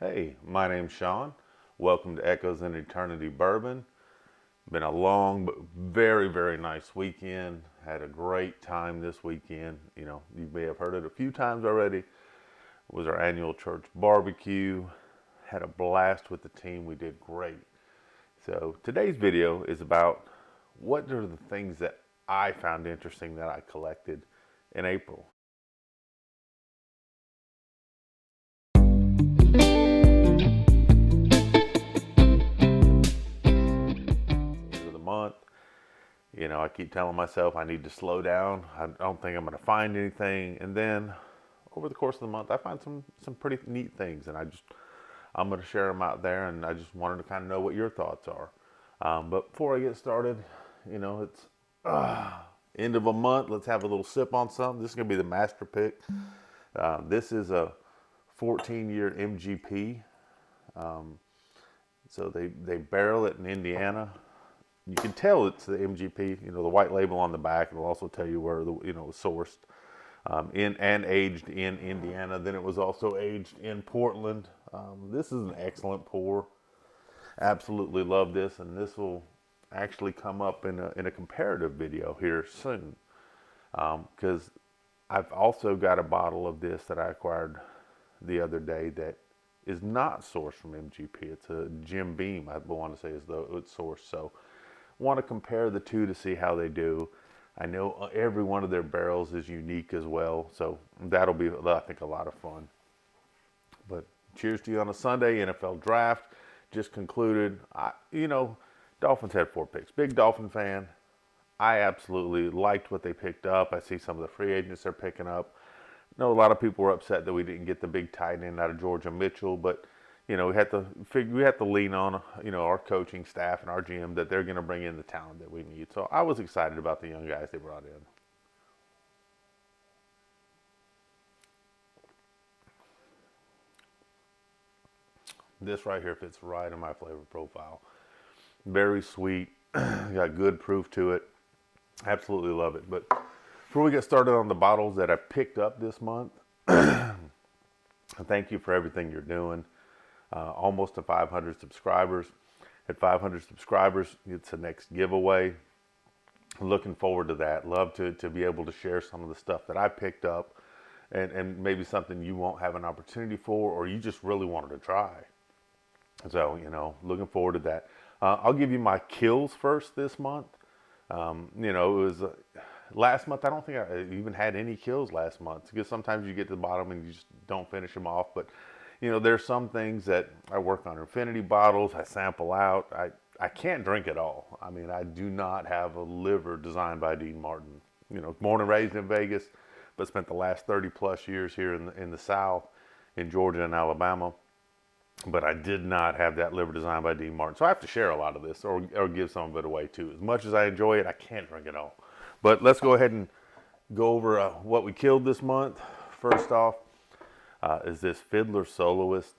Hey, my name's Sean. Welcome to Echoes in Eternity Bourbon. Been a long but very nice weekend. Had a great time this weekend. You may have heard it a few times already. It was our annual church barbecue. Had a blast with the team. We did great. So today's video is about what are the things that I found interesting that I collected in April. End of the month. I keep telling myself I need to slow down. I don't think I'm going to find anything. And then over the course of the month, I find some pretty neat things, and I'm going to share them out there. And I just wanted to kind of know what your thoughts are. But before I get started, it's end of a month. Let's have a little sip on something. This is going to be the master pick. This is a 14-year MGP. So they barrel it in Indiana. You can tell it's the MGP, the white label on the back. It'll also tell you where it was sourced in and aged in Indiana. Then it was also aged in Portland. This is an excellent pour. Absolutely love this, and this will actually come up in a comparative video here soon. Because I've also got a bottle of this that I acquired the other day that is not sourced from MGP. It's a Jim Beam, I want to say, is though it's sourced. So want to compare the two to see how they do. I know every one of their barrels is unique as well, so that'll be, I think, a lot of fun. But cheers to you on a Sunday. NFL draft just concluded. Dolphins had 4 picks. Big Dolphin fan. I absolutely liked what they picked up. I see some of the free agents they're picking up. I know a lot of people were upset that we didn't get the big tight end out of Georgia Mitchell, but we had to lean on our coaching staff and our GM that they're going to bring in the talent that we need. So I was excited about the young guys they brought in. This right here fits right in my flavor profile. Very sweet, got good proof to it. Absolutely love it. But before we get started on the bottles that I picked up this month, thank you for everything you're doing. Almost to 500 subscribers. At 500 subscribers, it's the next giveaway. Looking forward to that. Love to be able to share some of the stuff that I picked up and maybe something you won't have an opportunity for, or you just really wanted to try. So, looking forward to that. I'll give you my kills first this month. It was last month. I don't think I even had any kills last month, because sometimes you get to the bottom and you just don't finish them off. But there's some things that I work on infinity bottles. I sample out. I can't drink it all. I mean, I do not have a liver designed by Dean Martin. Born and raised in Vegas, but spent the last 30 plus years here in the South, in Georgia and Alabama. But I did not have that liver designed by Dean Martin. So I have to share a lot of this or give some of it away too. As much as I enjoy it, I can't drink it all. But let's go ahead and go over what we killed this month. First off, is this Fiddler Soloist.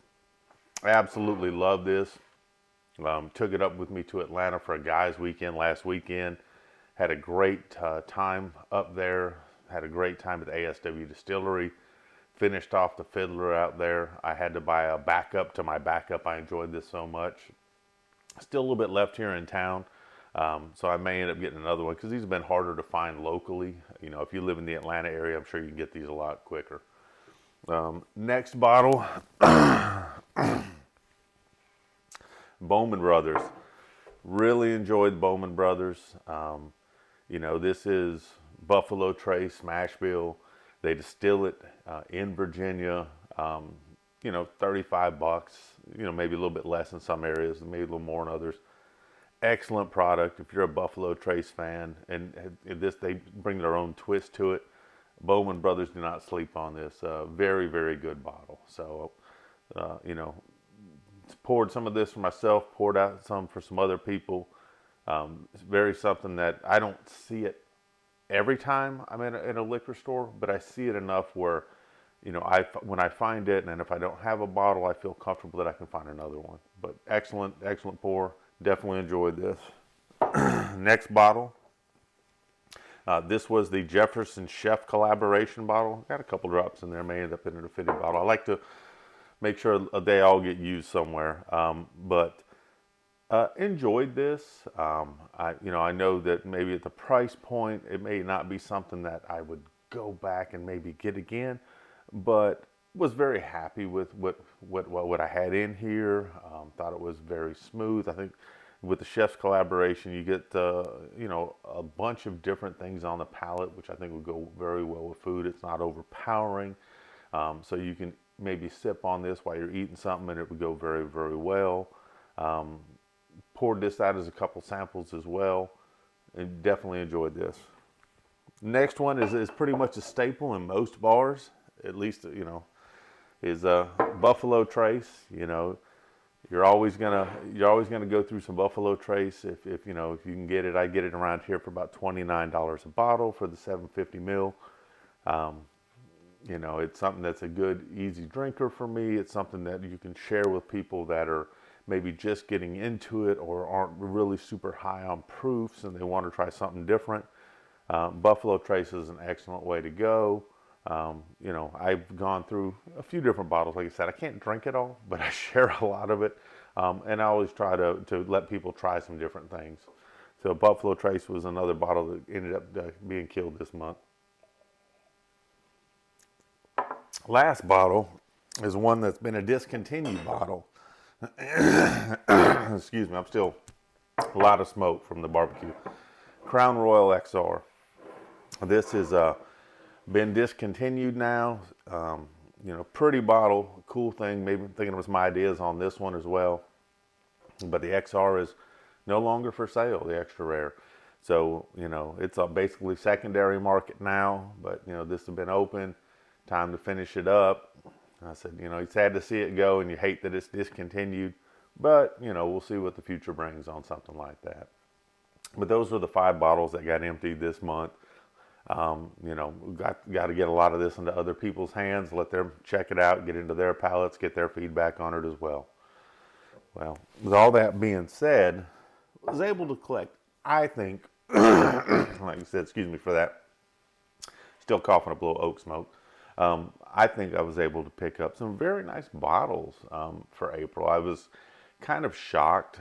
I absolutely love this. Took it up with me to Atlanta for a guys weekend last weekend. Had a great time up there. Had a great time at the ASW Distillery. Finished off the Fiddler out there. I had to buy a backup to my backup. I enjoyed this so much. Still a little bit left here in town. So I may end up getting another one, because these have been harder to find locally. If you live in the Atlanta area, I'm sure you can get these a lot quicker. Next bottle, Bourbon Brothers. Really enjoyed Bourbon Brothers. This is Buffalo Trace Smash Bill. They distill it in Virginia. 35 bucks. Maybe a little bit less in some areas, maybe a little more in others. Excellent product if you're a Buffalo Trace fan, and this, they bring their own twist to it. Bourbon Brothers do not sleep on this. Very good bottle. So, poured some of this for myself, poured out some for some other people. It's very something that I don't see it every time I'm in a liquor store, but I see it enough where, when I find it, and if I don't have a bottle, I feel comfortable that I can find another one. But excellent pour. Definitely enjoyed this. Next bottle. This was the Jefferson Chef collaboration bottle. Got a couple drops in there. May end up in a fitted bottle. I like to make sure they all get used somewhere. But enjoyed this. I know that maybe at the price point, it may not be something that I would go back and maybe get again, but was very happy with what I had in here. Thought it was very smooth. I think with the chef's collaboration, you get a bunch of different things on the palate, which I think would go very well with food. It's not overpowering, so you can maybe sip on this while you're eating something, and it would go very, very well. Poured this out as a couple samples as well, and definitely enjoyed this. Next one is pretty much a staple in most bars, at least is Buffalo Trace. You're always gonna go through some Buffalo Trace if you can get it. I get it around here for about $29 a bottle for the 750 ml. It's something that's a good, easy drinker for me. It's something that you can share with people that are maybe just getting into it or aren't really super high on proofs and they want to try something different. Buffalo Trace is an excellent way to go. I've gone through a few different bottles. Like I said, I can't drink it all, but I share a lot of it. And I always try to let people try some different things. So Buffalo Trace was another bottle that ended up being killed this month. Last bottle is one that's been a discontinued bottle. Excuse me, I'm still a lot of smoke from the barbecue. Crown Royal XR. This is been discontinued now. Pretty bottle, cool thing. Maybe thinking it was my ideas on this one as well. But the XR is no longer for sale, the extra rare. So, it's a basically secondary market now, but, this has been open. Time to finish it up. I said, it's sad to see it go and you hate that it's discontinued, but, we'll see what the future brings on something like that. But those are the 5 bottles that got emptied this month. Got to get a lot of this into other people's hands, let them check it out, get into their palates, get their feedback on it as well. Well, with all that being said, I was able to collect, I think, like you said, excuse me for that, still coughing up a little oak smoke. I think I was able to pick up some very nice bottles for April. I was kind of shocked,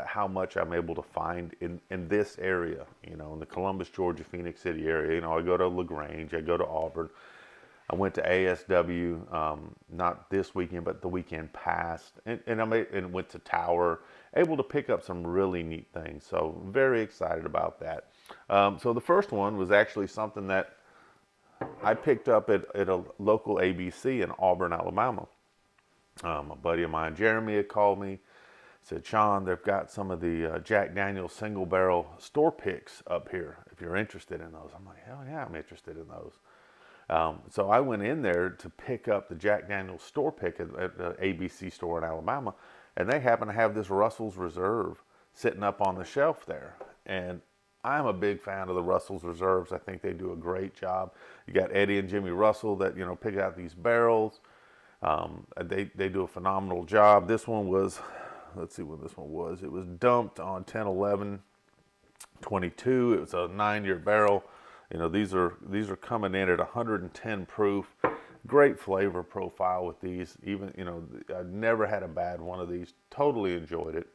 how much I'm able to find in this area, in the Columbus, Georgia, Phoenix City area. I go to LaGrange, I go to Auburn. I went to ASW, not this weekend, but the weekend past, and went to Tower, able to pick up some really neat things. So very excited about that. So the first one was actually something that I picked up at a local ABC in Auburn, Alabama. A buddy of mine, Jeremy, had called me, said, Sean, they've got some of the Jack Daniel's single barrel store picks up here, if you're interested in those. I'm like, hell yeah, I'm interested in those. So I went in there to pick up the Jack Daniel's store pick at the ABC store in Alabama, and they happen to have this Russell's Reserve sitting up on the shelf there. And I'm a big fan of the Russell's Reserves. I think they do a great job. You got Eddie and Jimmy Russell that, pick out these barrels. They do a phenomenal job. This one was, let's see when this one was. It was dumped on 10/11/22. It was a 9-year barrel. These are coming in at 110 proof. Great flavor profile with these. Even, I never had a bad one of these. Totally enjoyed it.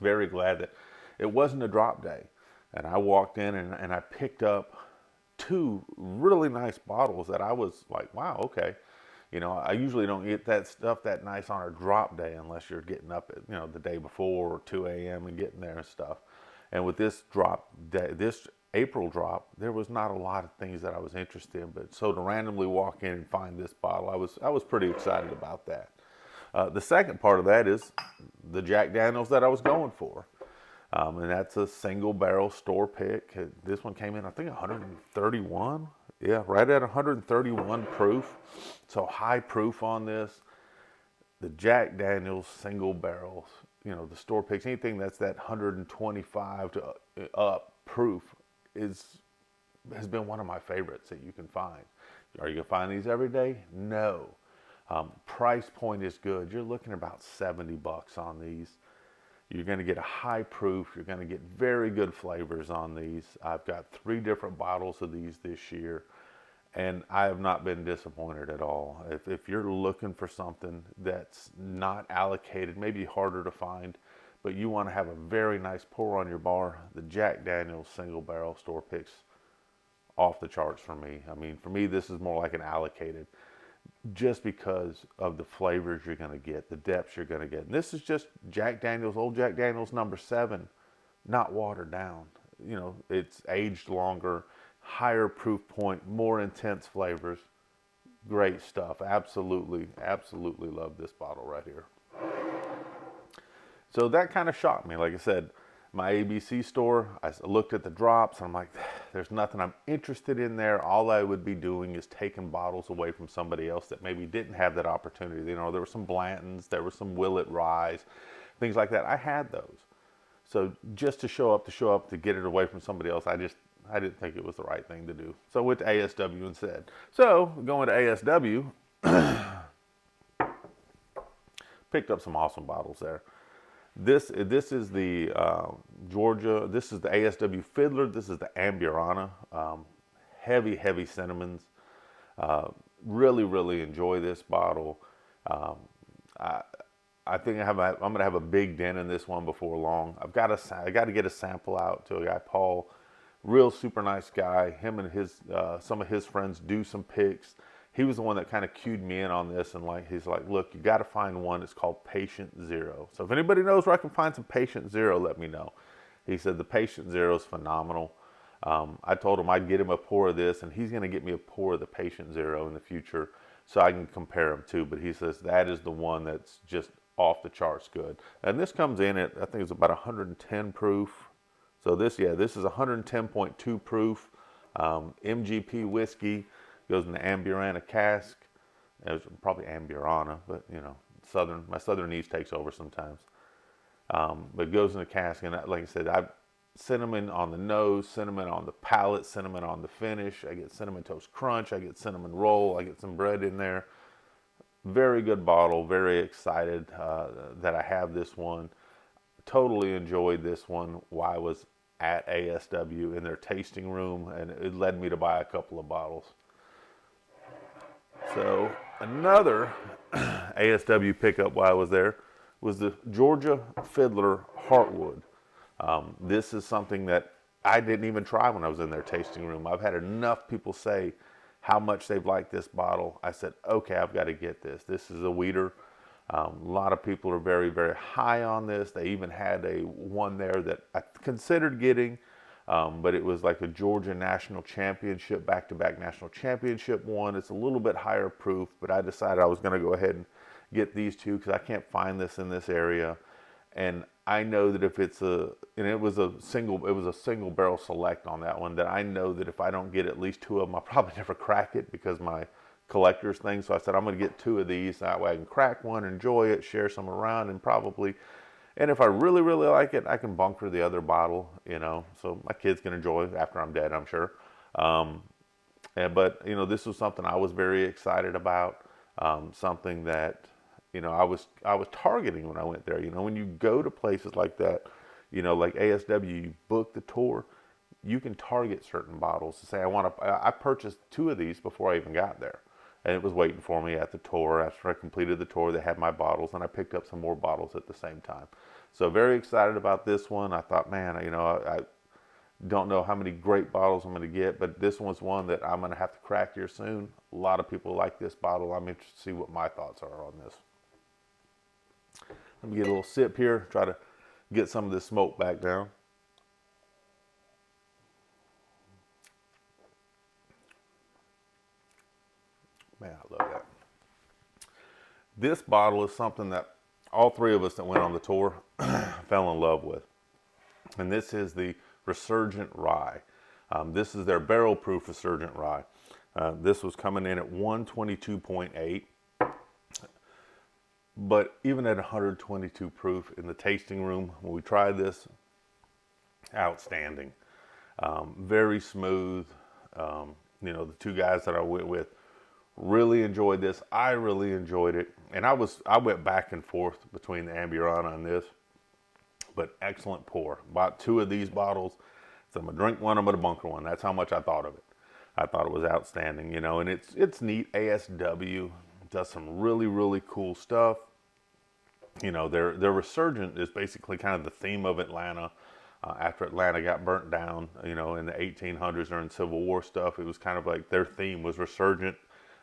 Very glad that it wasn't a drop day. And I walked in and I picked up 2 really nice bottles that I was like, wow, okay. I usually don't get that stuff that nice on a drop day unless you're getting up at, the day before or 2 a.m. and getting there and stuff. And with this drop day, this April drop, there was not a lot of things that I was interested in, but so to randomly walk in and find this bottle, I was pretty excited about that. The second part of that is the Jack Daniel's that I was going for. And that's a single barrel store pick. This one came in, I think, 131. Yeah, right at 131 proof. So high proof on this. The Jack Daniel's single barrels, the store picks, anything that's that 125 to up proof has been one of my favorites that you can find. Are you going to find these every day? No. Price point is good. You're looking at about $70 on these. You're going to get a high proof. You're going to get very good flavors on these. I've got 3 different bottles of these this year. And I have not been disappointed at all. If you're looking for something that's not allocated, maybe harder to find, but you want to have a very nice pour on your bar, the Jack Daniel's single barrel store picks off the charts for me. I mean, for me, this is more like an allocated, just because of the flavors you're going to get, the depths you're going to get. And this is just Jack Daniel's, old Jack Daniel's #7, not watered down. You know, it's aged longer, higher proof point, more intense flavors. Great stuff. Absolutely, absolutely love this bottle right here. So that kind of shocked me. Like I said, my ABC store, I looked at the drops and I'm like, there's nothing I'm interested in there. All I would be doing is taking bottles away from somebody else that maybe didn't have that opportunity. You know, there were some Blantons, there were some Willet Ryes, things like that. I had those. So just to show up, to get it away from somebody else, I didn't think it was the right thing to do. So I went to ASW instead. So going to ASW, picked up some awesome bottles there. This is the Georgia. This is the ASW Fiddler. This is the Amburana. Heavy cinnamons. Really enjoy this bottle. I think I'm gonna have a big dent in this one before long. I got to get a sample out to a guy, Paul. Real super nice guy. Him and his some of his friends do some picks. He was the one that kind of cued me in on this, and he's like, look, you got to find one. It's called Patient Zero. So if anybody knows where I can find some Patient Zero, let me know. He said the Patient Zero is phenomenal. I told him I'd get him a pour of this, and he's going to get me a pour of the Patient Zero in the future so I can compare them too. But he says that is the one that's just off the charts good. And this comes in at, I think it's about 110 proof. So this is 110.2 proof, MGP whiskey. Goes in the Amburana cask. It was probably Amburana, but you know, my southernese takes over sometimes. But it goes in the cask, and like I said, cinnamon on the nose, cinnamon on the palate, cinnamon on the finish. I get cinnamon toast crunch. I get cinnamon roll. I get some bread in there. Very good bottle. Very excited that I have this one. Totally enjoyed this one while I was at ASW in their tasting room, and it led me to buy a couple of bottles. So another ASW pickup while I was there was the Georgia Fiddler Heartwood. This is something that I didn't even try when I was in their tasting room. I've had enough people say how much they've liked this bottle. I said, okay, I've got to get this. This is a weeder. A lot of people are very high on this. They even had one there that I considered getting, but it was like a Georgia National Championship, back-to-back National Championship one. It's a little bit higher proof, but I decided I was going to go ahead and get these two because I can't find this in this area. And I know that if it was a single barrel select on that one, that I know that if I don't get at least two of them, I'll probably never crack it because my collector's thing. So I said, I'm going to get two of these. That way I can crack one, enjoy it, share some around, and if I really like it, I can bunker the other bottle, you know, so my kids can enjoy it after I'm dead, I'm sure. But, you know, this was something I was very excited about, something that, you know, I was targeting when I went there. You know, when you go to places like that, you know, like ASW, you book the tour, you can target certain bottles to say, I purchased two of these before I even got there. And it was waiting for me at the tour. After I completed the tour, they had my bottles, and I picked up some more bottles at the same time. So very excited about this one. I thought, man, you know, I don't know how many great bottles I'm going to get, but this one's one that I'm going to have to crack here soon. A lot of people like this bottle. I'm interested to see what my thoughts are on this. Let me get a little sip here, try to get some of this smoke back down. Man, I love that. This bottle is something that all three of us that went on the tour fell in love with. And this is the Resurgent Rye. This is their barrel proof Resurgent Rye. This was coming in at 122.8. But even at 122 proof in the tasting room, when we tried this, outstanding. Very smooth. You know, the two guys that I went with really enjoyed this. I really enjoyed it. And I went back and forth between the Amburana and this, but excellent pour. Bought two of these bottles. So I'm gonna drink one, I'm gonna bunker one. That's how much I thought of it. I thought it was outstanding, you know, and it's neat. ASW does some really, really cool stuff. You know, their resurgent is basically kind of the theme of Atlanta. After Atlanta got burnt down, you know, in the 1800s during Civil War stuff, it was kind of like their theme was resurgent.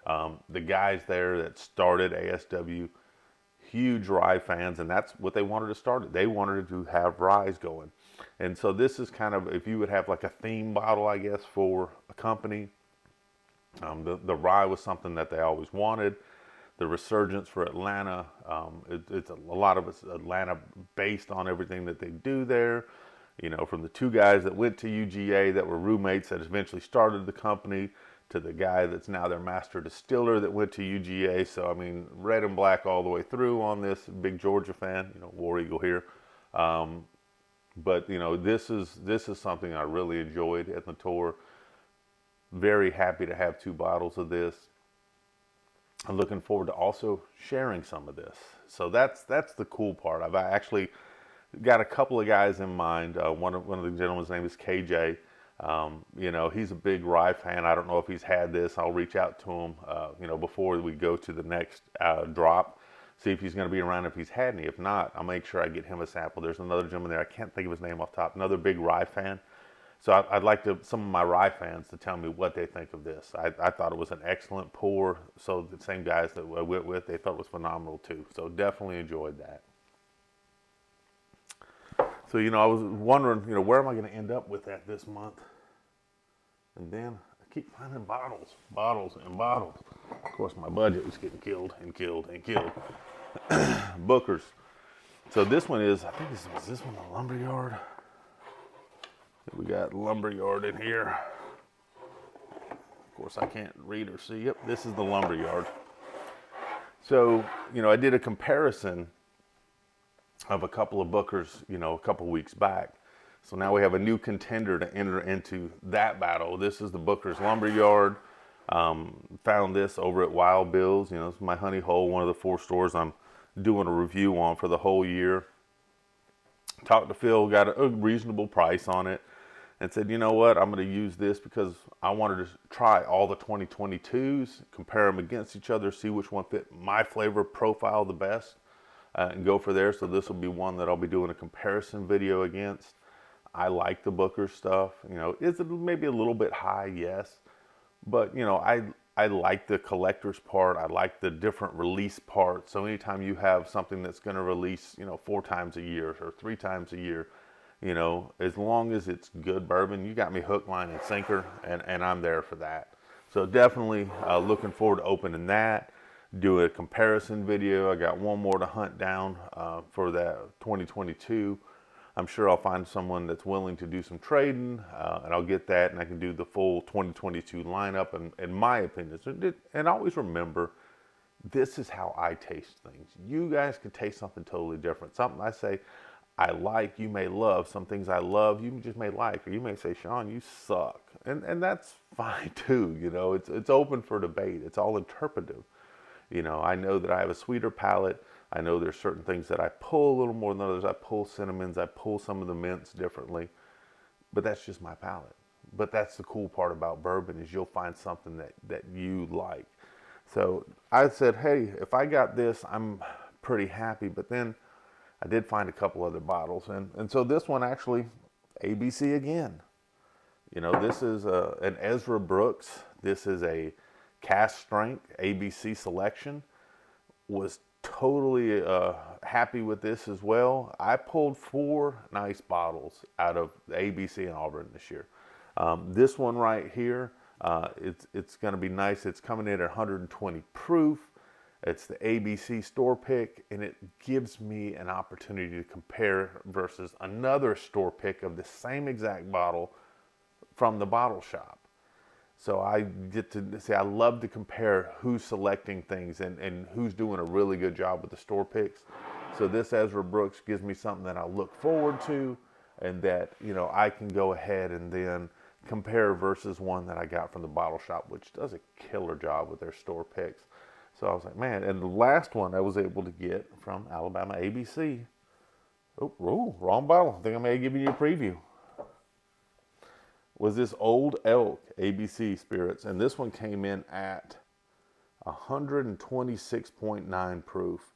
The guys there that started ASW, huge rye fans, and that's what they wanted to start it. They wanted to have ryes going. And so this is kind of, if you would have like a theme bottle, I guess, for a company, the rye was something that they always wanted. The resurgence for Atlanta, it's a lot of it's Atlanta based on everything that they do there. You know, from the two guys that went to UGA that were roommates that eventually started the company, to the guy that's now their master distiller that went to UGA. So, I mean, red and black all the way through on this. Big Georgia fan, you know, War Eagle here. But, you know, this is something I really enjoyed at the tour. Very happy to have 2 bottles of this. I'm looking forward to also sharing some of this. So that's the cool part. I've actually got a couple of guys in mind. One of the gentlemen's name is KJ. You know, he's a big rye fan. I don't know if he's had this. I'll reach out to him, you know, before we go to the next drop, see if he's going to be around, if he's had any. If not, I'll make sure I get him a sample. There's another gentleman there. I can't think of his name off top. Another big rye fan. So I'd like some of my rye fans to tell me what they think of this. I thought it was an excellent pour. So the same guys that I went with, they thought it was phenomenal too. So definitely enjoyed that. So, you know, I was wondering, you know, where am I going to end up with that this month? And then I keep finding bottles. Of course, my budget was getting killed. Booker's. So this one is, I think is this one the Lumberyard? We got Lumberyard in here. Of course, I can't read or see. Yep, this is the Lumberyard. So, you know, I did a comparison of a couple of Bookers, you know, a couple weeks back. So now we have a new contender to enter into that battle. This is the Booker's Lumberyard. Found this over at Wild Bill's. You know, it's my honey hole, one of the 4 stores I'm doing a review on for the whole year. Talked to Phil, got a reasonable price on it, and said, you know what, I'm going to use this because I wanted to try all the 2022s, compare them against each other, see which one fit my flavor profile the best. And go for there. So this will be one that I'll be doing a comparison video against. I like the Booker stuff. You know, is it maybe a little bit high? Yes. But, you know, I like the collector's part. I like the different release part. So anytime you have something that's going to release, you know, 4 times a year or 3 times a year, you know, as long as it's good bourbon, you got me hook, line, and sinker, and I'm there for that. So definitely looking forward to opening that. Do a comparison video. I got one more to hunt down for that 2022. I'm sure I'll find someone that's willing to do some trading, and I'll get that, and I can do the full 2022 lineup, and in my opinion. And always remember, this is how I taste things. You guys can taste something totally different. Something I say I like, you may love. Some things I love, you just may like, or you may say, Sean, you suck, and that's fine too. You know, it's open for debate. It's all interpretive. You know, I know that I have a sweeter palate. I know there's certain things that I pull a little more than others. I pull cinnamons. I pull some of the mints differently. But that's just my palate. But that's the cool part about bourbon is you'll find something that you like. So I said, hey, if I got this, I'm pretty happy. But then I did find a couple other bottles. And so this one actually, ABC again. You know, this is an Ezra Brooks. This is a cast strength ABC selection. Was totally happy with this as well. I pulled 4 nice bottles out of the ABC in Auburn this year. This one right here, it's going to be nice. It's coming in at 120 proof. It's the ABC store pick, and it gives me an opportunity to compare versus another store pick of the same exact bottle from the bottle shop. So I get to say, I love to compare who's selecting things and who's doing a really good job with the store picks. So this Ezra Brooks gives me something that I look forward to, and that, you know, I can go ahead and then compare versus one that I got from the bottle shop, which does a killer job with their store picks. So I was like, man, and the last one I was able to get from Alabama ABC. Oh, wrong bottle. I think I may have given you a preview. was this Old Elk ABC Spirits, and this one came in at 126.9 proof.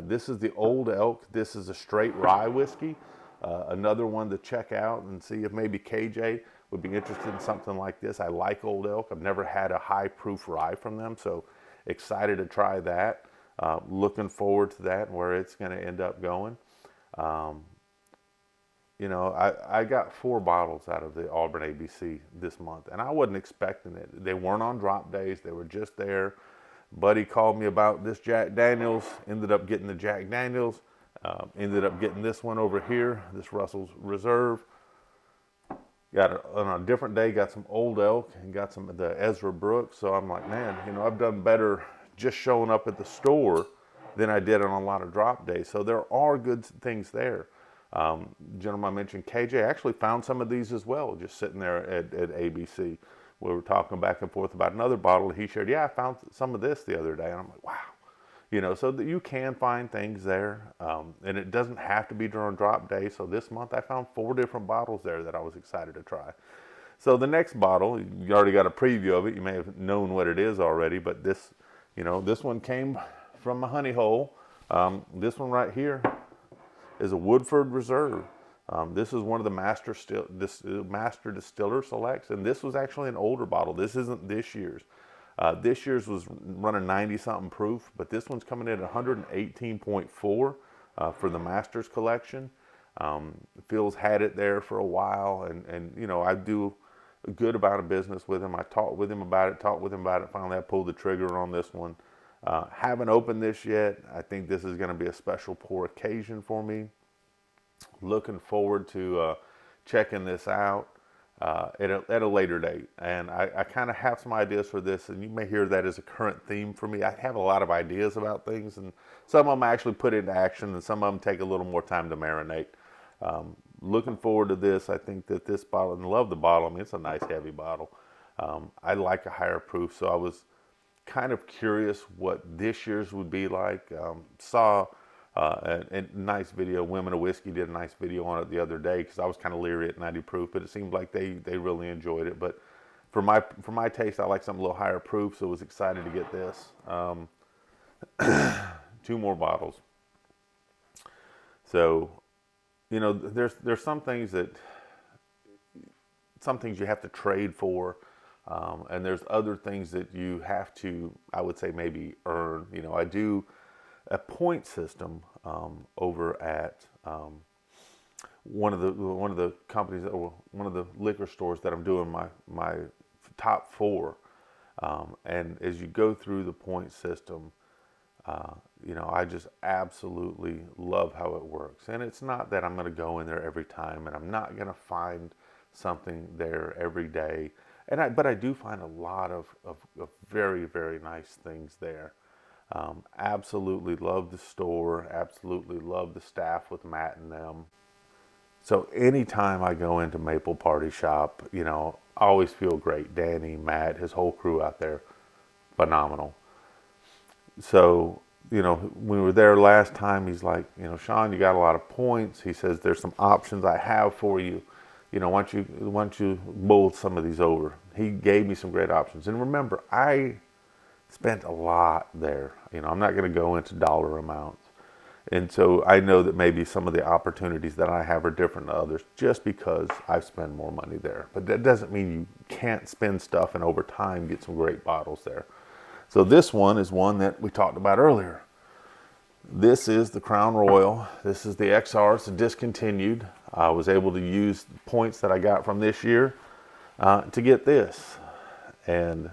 This is the Old Elk. This is a straight rye whiskey. Another one to check out and see if maybe KJ would be interested in something like this. I like Old Elk. I've never had a high proof rye from them, so excited to try that. Looking forward to that and where it's going to end up going. You know, I got 4 bottles out of the Auburn ABC this month, and I wasn't expecting it. They weren't on drop days. They were just there. Buddy called me about this Jack Daniels, ended up getting the Jack Daniels, ended up getting this one over here, this Russell's Reserve. On a different day, got some Old Elk and got some of the Ezra Brooks. So I'm like, man, you know, I've done better just showing up at the store than I did on a lot of drop days. So there are good things there. Gentleman I mentioned, KJ, actually found some of these as well, just sitting there at ABC. We were talking back and forth about another bottle. He shared, yeah, I found some of this the other day. And I'm like, wow. You know, so that you can find things there. And it doesn't have to be during drop day. So this month I found 4 different bottles there that I was excited to try. So the next bottle, you already got a preview of it. You may have known what it is already, but this, you know, this one came from a honey hole. This one right here is a Woodford Reserve. This is one of the master distiller selects, and this was actually an older bottle. This isn't this year's. This year's was running 90-something proof, but this one's coming in at 118.4 for the Masters collection. Phil's had it there for a while, and you know, I do a good amount of business with him. I talked with him about it. Finally, I pulled the trigger on this one. Haven't opened this yet. I think this is going to be a special pour occasion for me. Looking forward to checking this out at a later date. And I kind of have some ideas for this, and you may hear that as a current theme for me. I have a lot of ideas about things, and some of them I actually put into action, and some of them take a little more time to marinate. Looking forward to this. I think that this bottle, and I love the bottle. I mean, it's a nice heavy bottle. I like a higher proof, so I was kind of curious what this year's would be like. Saw a nice video. Women of Whiskey did a nice video on it the other day because I was kind of leery at 90 proof, but it seemed like they really enjoyed it. But for my taste, I like something a little higher proof, so I was excited to get this. 2 more bottles. So, you know, there's some things you have to trade for. And there's other things that you have to, I would say, maybe earn. You know, I do a point system over at one of the companies, or one of the liquor stores that I'm doing my top 4. And as you go through the point system, you know, I just absolutely love how it works. And it's not that I'm going to go in there every time, and I'm not going to find something there every day. But I do find a lot of very, very nice things there. Absolutely love the store. Absolutely love the staff with Matt and them. So anytime I go into Maple Party Shop, you know, I always feel great. Danny, Matt, his whole crew out there, phenomenal. So, you know, when we were there last time, he's like, you know, Sean, you got a lot of points. He says, there's some options I have for you. You know, why don't you mull some of these over? He gave me some great options. And remember, I spent a lot there. You know, I'm not going to go into dollar amounts. And so I know that maybe some of the opportunities that I have are different than others just because I spend more money there. But that doesn't mean you can't spend stuff and over time get some great bottles there. So this one is one that we talked about earlier. This is the Crown Royal. This is the XR. It's discontinued. I was able to use points that I got from this year to get this. And,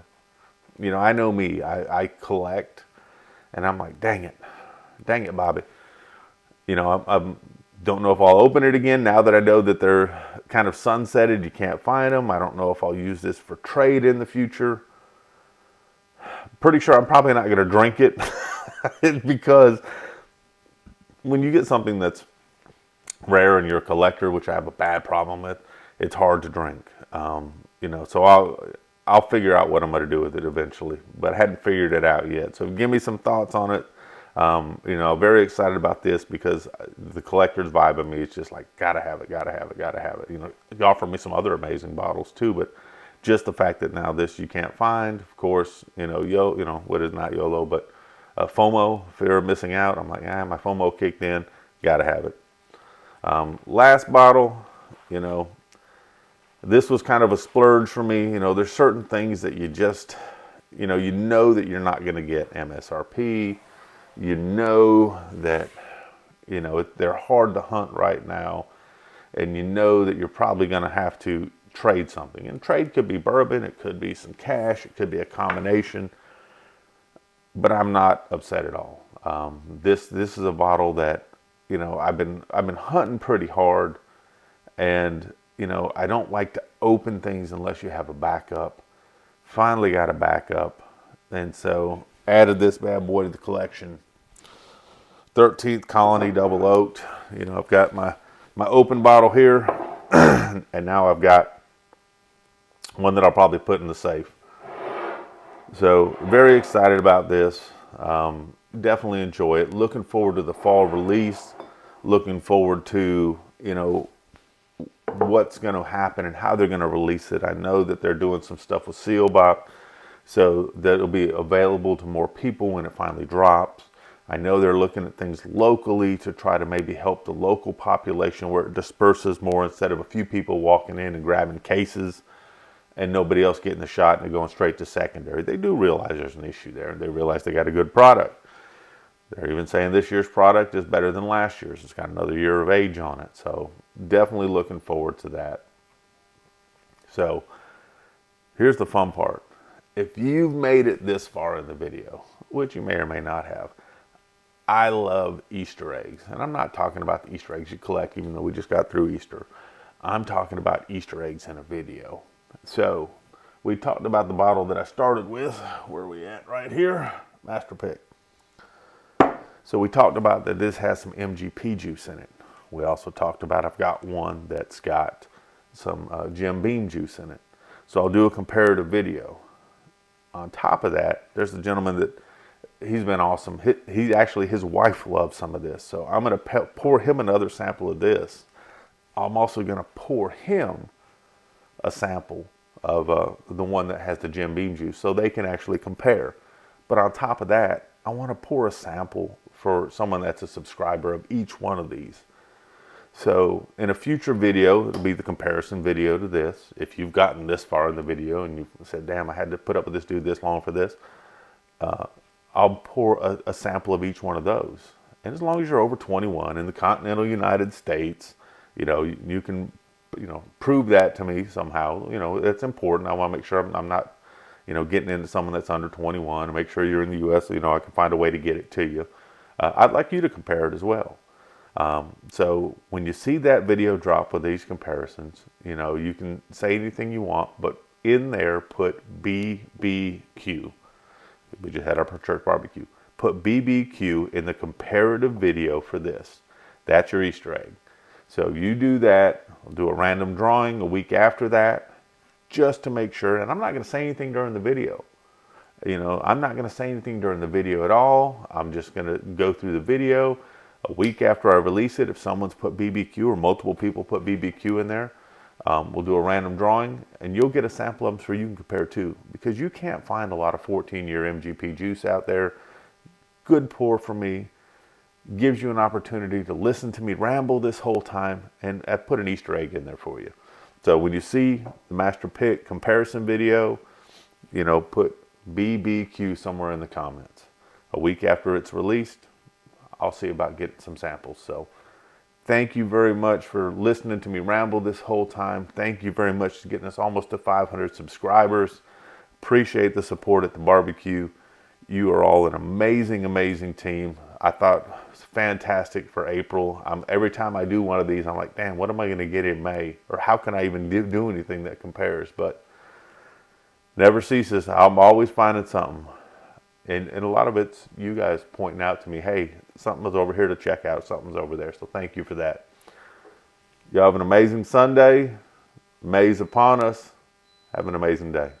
you know, I know me. I collect. And I'm like, dang it, Bobby. You know, I don't know if I'll open it again now that I know that they're kind of sunsetted. You can't find them. I don't know if I'll use this for trade in the future. Pretty sure I'm probably not going to drink it because when you get something that's rare and you're a collector, which I have a bad problem with, it's hard to drink. You know, so I'll figure out what I'm going to do with it eventually, but I hadn't figured it out yet. So give me some thoughts on it. You know, very excited about this because the collector's vibe of me is just like, gotta have it, gotta have it, gotta have it. You know, he offered me some other amazing bottles too, but just the fact that now this you can't find, of course, you know, what is not YOLO, but FOMO, fear of missing out. I'm like, my FOMO kicked in, gotta have it. Last bottle, you know, this was kind of a splurge for me. You know, there's certain things that you just, you know that you're not going to get MSRP. You know that, you know, they're hard to hunt right now. And you know that you're probably going to have to trade something. And trade could be bourbon, it could be some cash, it could be a combination. But I'm not upset at all. This is a bottle that, you know, I've been hunting pretty hard, and you know, I don't like to open things unless you have a backup. Finally got a backup, and so added this bad boy to the collection. 13th Colony Double Oaked. You know, I've got my open bottle here, and now I've got one that I'll probably put in the safe. So very excited about this. Definitely enjoy it. Looking forward to the fall release. Looking forward to, you know, what's going to happen and how they're going to release it. I know that they're doing some stuff with Sealbach, so that it'll be available to more people when it finally drops. I know they're looking at things locally to try to maybe help the local population where it disperses more instead of a few people walking in and grabbing cases and nobody else getting the shot and they're going straight to secondary. They do realize there's an issue there. They realize they got a good product. They're even saying this year's product is better than last year's. It's got another year of age on it. So definitely looking forward to that. So here's the fun part. If you've made it this far in the video, which you may or may not have, I love Easter eggs. And I'm not talking about the Easter eggs you collect, even though we just got through Easter. I'm talking about Easter eggs in a video. So we talked about the bottle that I started with. Where are we at? Right here. Master Pick. So we talked about that this has some MGP juice in it. We also talked about I've got one that's got some Jim Beam juice in it. So I'll do a comparative video. On top of that, there's a gentleman that he's been awesome. He actually, his wife loves some of this. So I'm going to pour him another sample of this. I'm also going to pour him a sample of the one that has the Jim Beam juice so they can actually compare. But on top of that, I want to pour a sample for someone that's a subscriber of each one of these. So in a future video, it'll be the comparison video to this. If you've gotten this far in the video and you've said, damn, I had to put up with this dude this long for this, I'll pour a sample of each one of those. And as long as you're over 21 in the continental United States, you know, you can, you know, prove that to me somehow. You know, it's important. I want to make sure I'm not, you know, getting into someone that's under 21 and make sure you're in the U.S. so, you know, I can find a way to get it to you. I'd like you to compare it as well. So when you see that video drop with these comparisons, you know, you can say anything you want, but in there put BBQ. We just had our church barbecue. Put BBQ in the comparative video for this. That's your Easter egg. So you do that. I'll do a random drawing a week after that just to make sure. And I'm not going to say anything during the video. You know, I'm not going to say anything during the video at all. I'm just going to go through the video. A week after I release it, if someone's put BBQ or multiple people put BBQ in there, we'll do a random drawing and you'll get a sample of them so you can compare too. Because you can't find a lot of 14-year MGP juice out there. Good pour for me. Gives you an opportunity to listen to me ramble this whole time, and I put an Easter egg in there for you. So when you see the Master Pick comparison video, you know, put BBQ somewhere in the comments. A week after it's released, I'll see about getting some samples. So thank you very much for listening to me ramble this whole time. Thank you very much for getting us almost to 500 subscribers. Appreciate the support at the barbecue. You are all an amazing, amazing team. I thought it was fantastic for April. Every time I do one of these, I'm like, damn, what am I going to get in May? Or how can I even do anything that compares? But never ceases. I'm always finding something. And a lot of it's you guys pointing out to me, hey, something was over here to check out. Something's over there. So thank you for that. Y'all have an amazing Sunday. May's upon us. Have an amazing day.